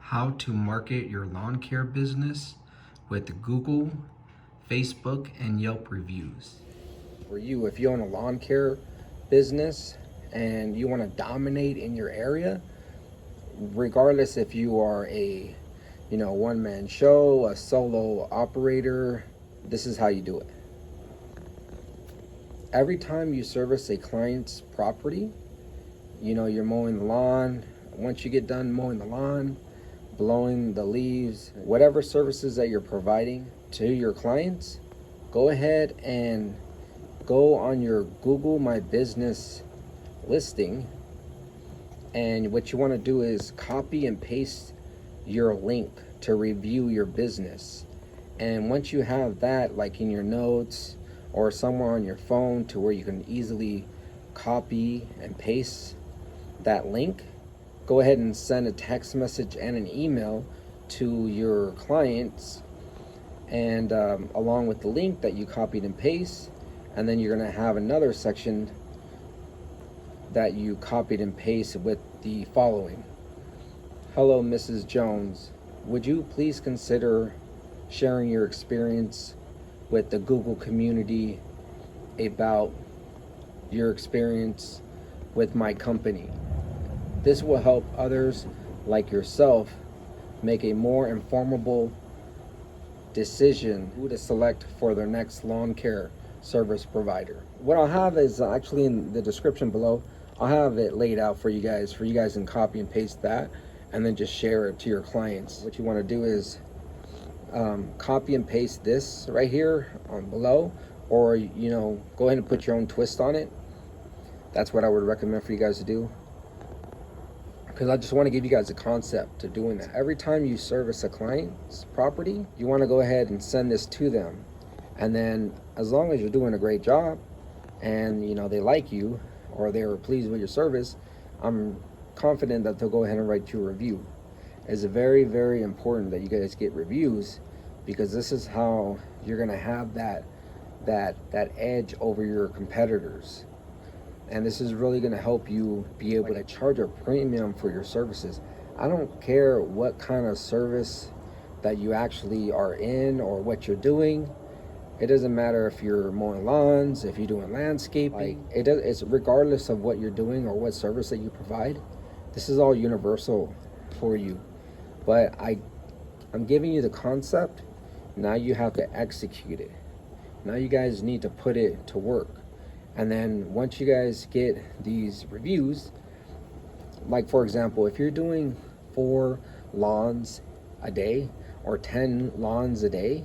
how to market your lawn care business with Google, Facebook, and Yelp reviews. For you, if you own a lawn care business and you want to dominate in your area, regardless if you are a one-man show, a solo operator, this is how you do it. Every time you service a client's property, you're mowing the lawn. Once you get done mowing the lawn, blowing the leaves, whatever services that you're providing to your clients, go ahead and go on your Google My Business listing. And what you want to do is copy and paste your link to review your business. And once you have that, like in your notes or somewhere on your phone to where you can easily copy and paste that link, go ahead and send a text message and an email to your clients, and along with the link that you copied and pasted. And then you're going to have another section that you copied and pasted with the following: hello, Mrs. Jones, would you please consider sharing your experience with the Google community about your experience with my company? This will help others like yourself make a more informable decision who to select for their next lawn care service provider. What I'll have is actually in the description below. I'll have it laid out for you guys can copy and paste that and then just share it to your clients. What you want to do is copy and paste this right here on below, or go ahead and put your own twist on it. That's what I would recommend for you guys to do, because I just want to give you guys a concept to doing that. Every time you service a client's property, you want to go ahead and send this to them. And then as long as you're doing a great job and they like you or they're pleased with your service, I'm confident that they'll go ahead and write you a review. It's very, very important that you guys get reviews, because this is how you're going to have that edge over your competitors. And this is really going to help you be able to charge a premium for your services. I don't care what kind of service that you actually are in or what you're doing. It doesn't matter if you're mowing lawns, if you're doing landscaping. It's regardless of what you're doing or what service that you provide. This is all universal for you. But I'm giving you the concept. Now you have to execute it. Now you guys need to put it to work. And then once you guys get these reviews, like for example, if you're doing 4 lawns a day or 10 lawns a day,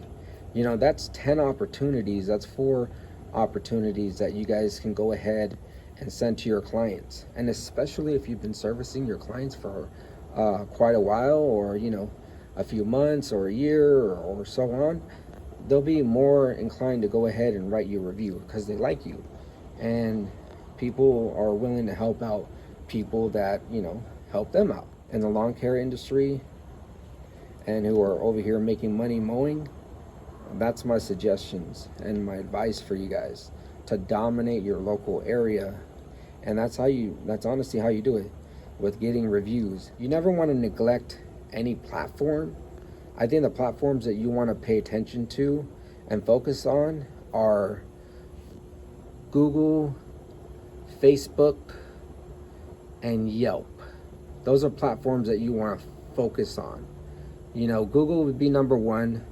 that's 10 opportunities. That's 4 opportunities that you guys can go ahead and send to your clients. And especially if you've been servicing your clients for quite a while, or a few months or a year or so on, they'll be more inclined to go ahead and write you a review because they like you. And people are willing to help out people that help them out in the lawn care industry and who are over here making money mowing. That's my suggestions and my advice for you guys, to dominate your local area. And that's honestly how you do it, with getting reviews. You never want to neglect any platform. I think the platforms that you want to pay attention to and focus on are Google, Facebook, and Yelp. Those are platforms that you want to focus on. Google would be number 1.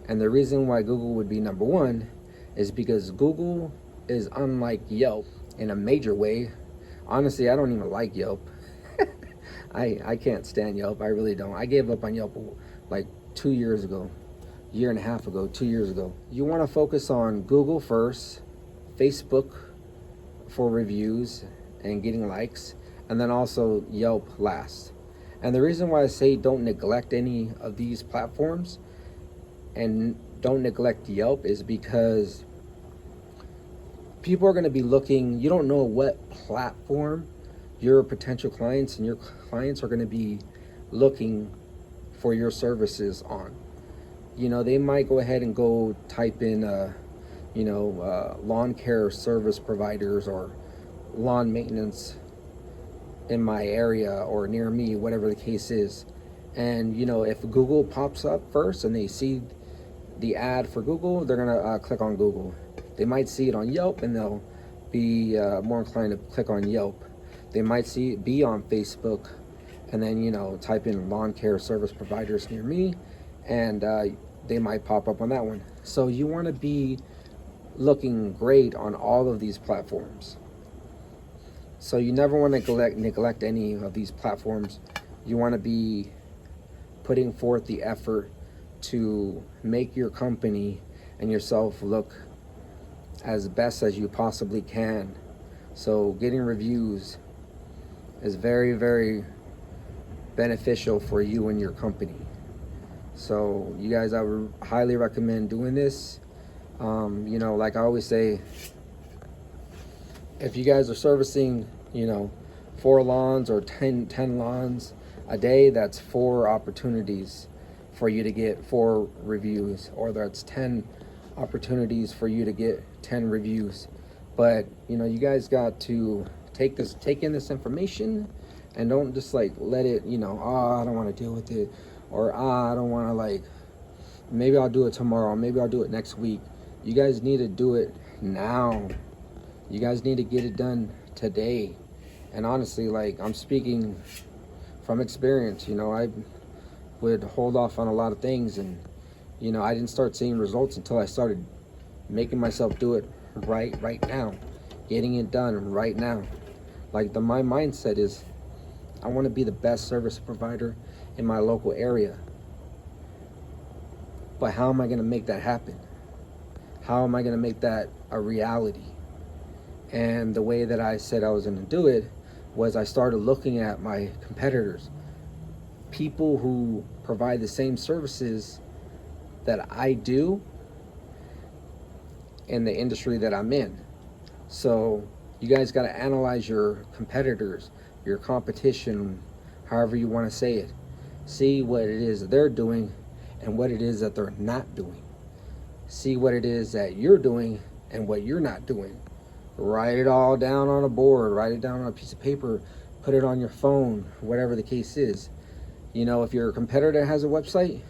And the reason why Google would be number 1 is because Google is unlike Yelp in a major way. Honestly, I don't even like Yelp. I can't stand Yelp. I really don't. I gave up on Yelp like 2 years ago, year and a half ago, 2 years ago. You want to focus on Google first, Facebook for reviews and getting likes, and then also Yelp last. And the reason why I say don't neglect any of these platforms and don't neglect Yelp is because people are going to be looking. You don't know what platform your potential clients and your clients are going to be looking for your services on. They might go ahead and go type in lawn care service providers or lawn maintenance in my area or near me, whatever the case is. And if Google pops up first and they see the ad for Google, they're gonna click on Google. They might see it on Yelp and they'll be more inclined to click on Yelp. They might be on Facebook and then type in lawn care service providers near me, and they might pop up on that one. So you want to be looking great on all of these platforms. So you never want to neglect any of these platforms. You want to be putting forth the effort to make your company and yourself look as best as you possibly can. So getting reviews is very, very beneficial for you and your company. So you guys, I would highly recommend doing this. Like I always say, if you guys are servicing 4 lawns or 10 lawns a day, that's 4 opportunities for you to get 4 reviews, or that's 10 opportunities for you to get 10 reviews. But you guys got to take in this information, and don't just let it I don't want to deal with it, or I don't want to, maybe I'll do it tomorrow, maybe I'll do it next week. You guys need to do it now. You guys need to get it done today. And honestly, I'm speaking from experience. I would hold off on a lot of things, and I didn't start seeing results until I started making myself do it right now, getting it done right now. My mindset is, I want to be the best service provider in my local area. But how am I going to make that happen? How am I going to make that a reality? And the way that I said I was going to do it was, I started looking at my competitors, people who provide the same services that I do in the industry that I'm in. So you guys got to analyze your competitors, your competition, however you want to say it. See what it is that they're doing and what it is that they're not doing. See what it is that you're doing and what you're not doing. Write it all down on a board, write it down on a piece of paper, put it on your phone, whatever the case is. If your competitor has a website,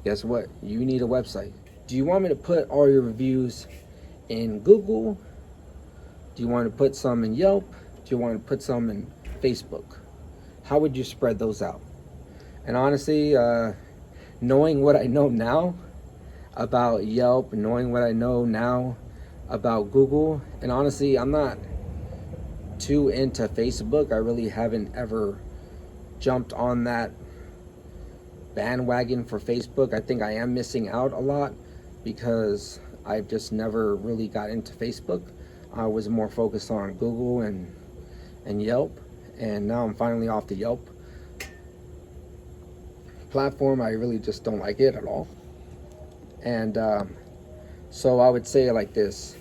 guess what? You need a website. Do you want me to put all your reviews in Google? Do you want to put some in Yelp? Do you want to put some in Facebook? How would you spread those out? And honestly, knowing what I know now about Yelp, knowing what I know now about Google, and honestly, I'm not too into Facebook. I really haven't ever jumped on that bandwagon for Facebook. I think I am missing out a lot because I've just never really got into Facebook. I was more focused on Google and Yelp, and now I'm finally off the Yelp platform. I really just don't like it at all. And so I would say it like this: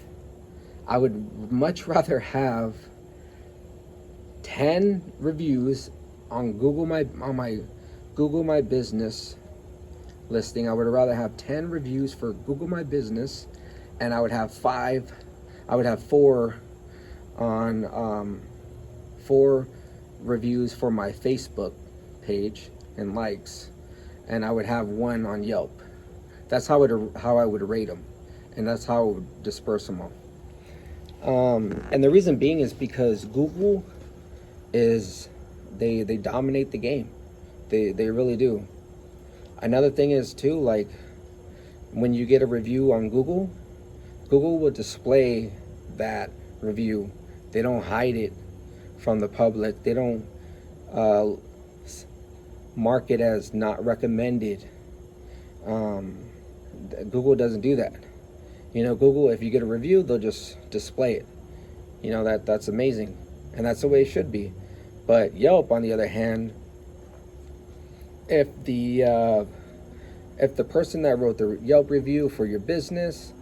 I would much rather have 10 reviews on my Google My Business listing. I would rather have 10 reviews for Google My Business, and I would have 4 on 4 reviews for my Facebook page and likes, and I would have 1 on Yelp. That's how I would rate them, and that's how I would disperse them all. And the reason being is because Google they dominate the game. They really do. Another thing is too, when you get a review on Google will display that review. They don't hide it from the public. They don't mark it as not recommended. Google doesn't do that. Google, if you get a review, they'll just display it. That's amazing, and that's the way it should be. But Yelp, on the other hand, if the person that wrote the Yelp review for your business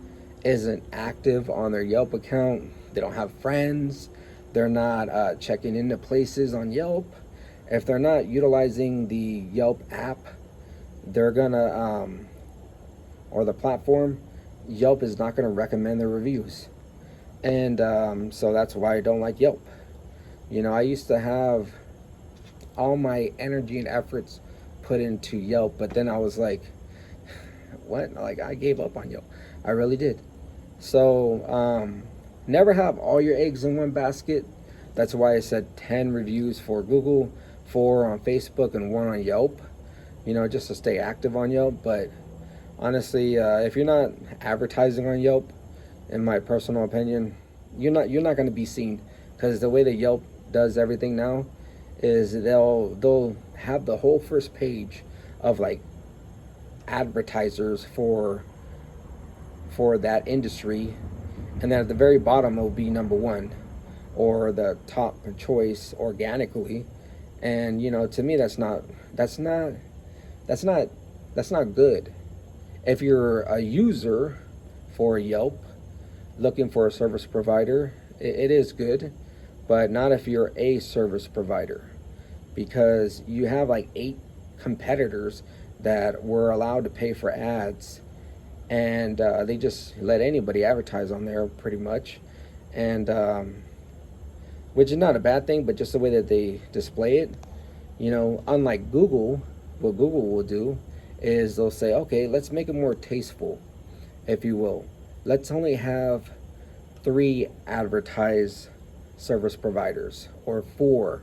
isn't active on their Yelp account, they don't have friends, they're not checking into places on Yelp, if they're not utilizing the Yelp app, they're gonna or the platform, Yelp is not gonna recommend their reviews. And so that's why I don't like Yelp. I used to have all my energy and efforts put into Yelp, but then I was like, what? Like, I gave up on Yelp. I really did. So never have all your eggs in one basket. That's why I said 10 reviews for Google, 4 on Facebook, and 1 on Yelp, just to stay active on Yelp. But honestly, if you're not advertising on Yelp, in my personal opinion, you're not going to be seen, because the way that Yelp does everything now is they'll have the whole first page of like advertisers for that industry, and then at the very bottom it'll be number 1 or the top choice organically. And to me, that's not good. If you're a user for Yelp looking for a service provider, it is good, but not if you're a service provider, because you have like 8 competitors that were allowed to pay for ads, and they just let anybody advertise on there pretty much. And which is not a bad thing, but just the way that they display it, unlike Google. What Google will do is they'll say, okay, let's make it more tasteful, if you will. Let's only have 3 advertised service providers, or 4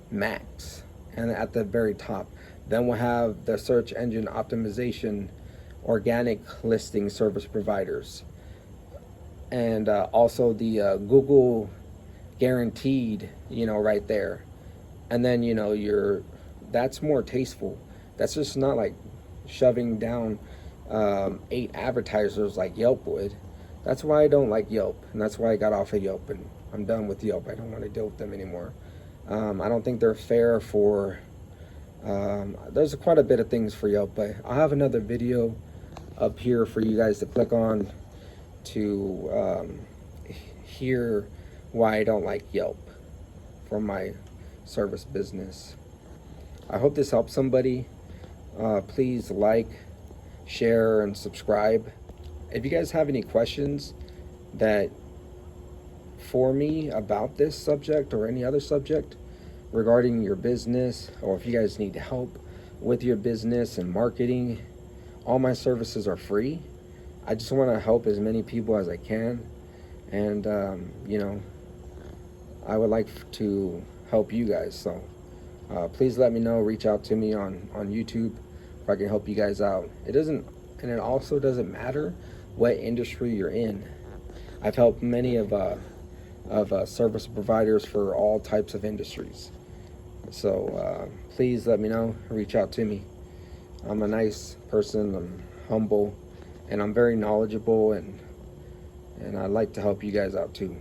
max, and at the very top. Then we'll have the search engine optimization organic listing service providers, and also the Google guaranteed, right there. And then that's more tasteful. That's just not like shoving down 8 advertisers like Yelp would. That's why I don't like Yelp, and that's why I got off of Yelp, and I'm done with Yelp. I don't want to deal with them anymore. I don't think they're fair for there's quite a bit of things for Yelp, but I'll have another video up here for you guys to click on to hear why I don't like Yelp for my service business. I hope this helps somebody. Please like, share, and subscribe. If you guys have any questions for me about this subject or any other subject regarding your business, or if you guys need help with your business and marketing, all my services are free. I just want to help as many people as I can, and I would like to help you guys. So please let me know. Reach out to me on YouTube if I can help you guys out. It also doesn't matter what industry you're in. I've helped many of service providers for all types of industries. So please let me know. Reach out to me. I'm a nice person. I'm humble, and I'm very knowledgeable, and I'd like to help you guys out too.